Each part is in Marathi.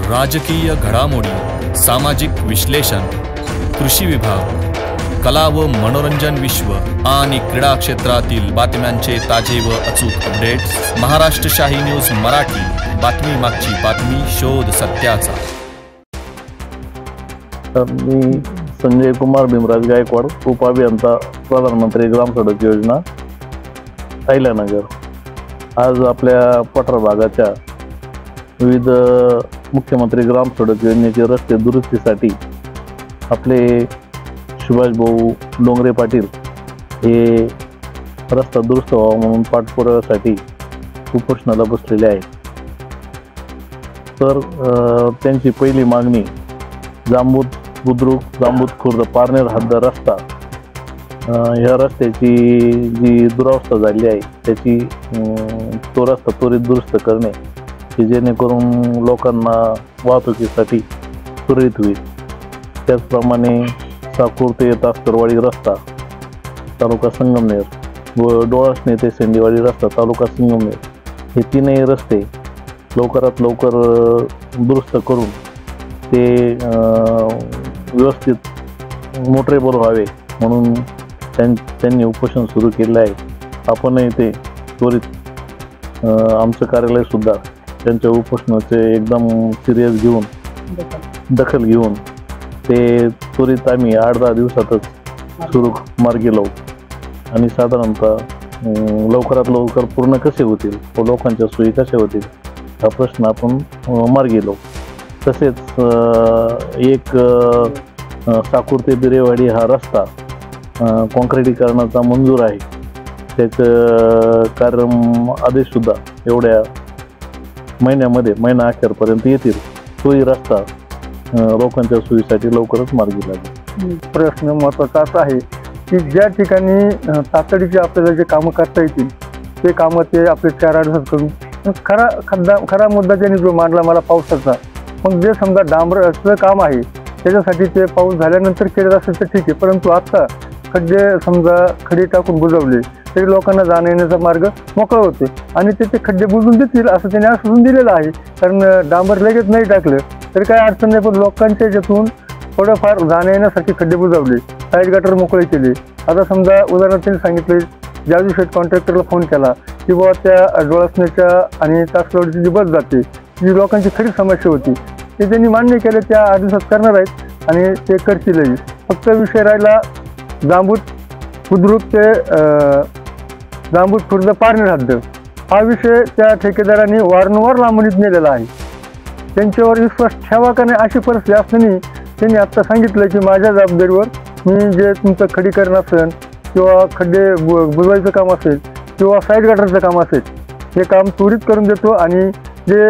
राजकीय घडामोडी, सामाजिक विश्लेषण, कृषी विभाग, कला व मनोरंजन विश्व आणि क्रीडा क्षेत्रातील बातम्यांचे ताजे व अचूक अपडेट्स महाराष्ट्र शाही न्यूज मराठी। बातमी मागची बातमी, शोध सत्याचा। मी संजय कुमार भीमराज गायकवाड, उपअभियंता, प्रधानमंत्री ग्राम सडक योजना, अहिल्यानगर। आज आपल्या पठार भागाच्या विविध मुख्यमंत्री ग्राम सडक योजनेचे रस्ते दुरुस्तीसाठी आपले सुभाष भाऊ डोंगरे पाटील हे रस्ता दुरुस्त व्हावा म्हणून पाठपुराव्यासाठी उपोषणाला बसलेले आहेत। तर त्यांची पहिली मागणी जांबूत बुद्रुक, जांबूत खुर्द, पारनेर हद्द रस्ता, ह्या रस्त्याची जी दुरावस्था झाली आहे त्याची तो रस्ता त्वरित दुरुस्त करणे, की जेणेकरून लोकांना वाहतुकीसाठी सुरळीत होईल। त्याचप्रमाणे साकूर ते तास्तरवाडी रस्ता तालुका संगमनेर व डोळासणे ते सेंडीवाडी रस्ता तालुका संगमनेर हे तीनही रस्ते लवकरात लवकर दुरुस्त करून ते व्यवस्थित मोटरेबल व्हावे म्हणून त्यांनी उपोषण सुरू केले आहे। आपणही ते त्वरित आमचं कार्यालय सुद्धा त्यांच्या उपोषणाचे एकदम सिरियस घेऊन दखल घेऊन ते त्वरित आम्ही 8-10 दिवसातच सुरू मार्गी लावू आणि साधारणतः लवकरात लवकर पूर्ण कसे होतील व लोकांच्या सोयी कशा होतील हा प्रश्न आपण मार्गी लावू। तसेच एक साकूर ते बिरेवाडी हा रस्ता कॉन्क्रिटीकरणाचा मंजूर आहे, त्याचं कार्य आदेशसुद्धा एवढ्या महिन्यामध्ये महिना अखेरपर्यंत येतील। तोही रस्ता लोकांच्या सोयीसाठी लवकरच मार्गी लागेल। प्रश्न महत्त्वाचा असा आहे की ज्या ठिकाणी तातडीचे आपल्याला जे कामं करता येतील ते कामं ते आपले 4-8 दिवसात करून खरा मुद्दा त्यांनी जो मांडला मला पावसाचा, मग जे समजा डांबराचं काम आहे त्याच्यासाठी ते पाऊस झाल्यानंतर केलं असेल तर ठीक आहे, परंतु आता समजा खडे टाकून बुजवले तरी लोकांना जाण्या येण्याचा मार्ग मोकळा होते आणि ते खड्डे बुजवून देतील असं त्यांनी आश्वासन दिलेलं आहे। कारण डांबर लगेच नाही टाकलं तरी काही अडचण नाही, पण लोकांच्या याच्यातून थोडंफार जाण्या येण्यासाठी खड्डे बुजवले, साईड गटर मोकळे केले। आता समजा उदाहरणार्थ त्यांनी सांगितले जाजू शेट कॉन्ट्रॅक्टरला फोन केला की बाबा त्या डोळसण्याच्या आणि तासगावची जी बस जाते जी लोकांची खरी समस्या होती ते त्यांनी मान्य केले, त्या 8 दिवसात करणार आहेत आणि ते करतीलही। फक्त विषय राहिला जांबूत बुद्रुक ते जांबूत खुर्द पारनेर हद्द हा विषय त्या ठेकेदारांनी वारंवार लांबणीत नेलेला आहे। त्यांच्यावर विश्वास ठेवा का नाही अशी परिस्थिती असल्याने त्यांनी आत्ता सांगितलं की माझ्या जबाबदारीवर मी जे तुमचं खडीकरण असेल किंवा खड्डे बुजवायचं काम असेल किंवा साईड गटरचं काम असेल हे काम त्वरित करून देतो आणि जे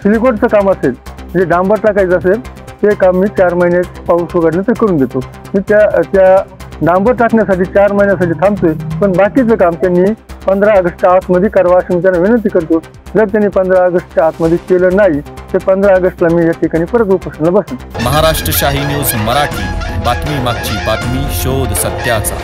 सिलिकोटचं काम असेल जे डांबर टाकायचं असेल ते काम मी 4 महिने पाऊस उघडल्यानंतर करून देतो। मी त्या डांबर टाकण्यासाठी 4 महिन्यासाठी थांबतोय, पण बाकीचं काम त्यांनी 15 ऑगस्टच्या आतमध्ये करावं अशी मी त्यांना विनंती करतो। जर त्यांनी 15 ऑगस्टच्या आतमध्ये केलं नाही तर 15 ऑगस्टला मी या ठिकाणी परत उपोषणाला बसेन। महाराष्ट्र शाही न्यूज मराठी, बातमी मागची बातमी, शोध सत्याचा।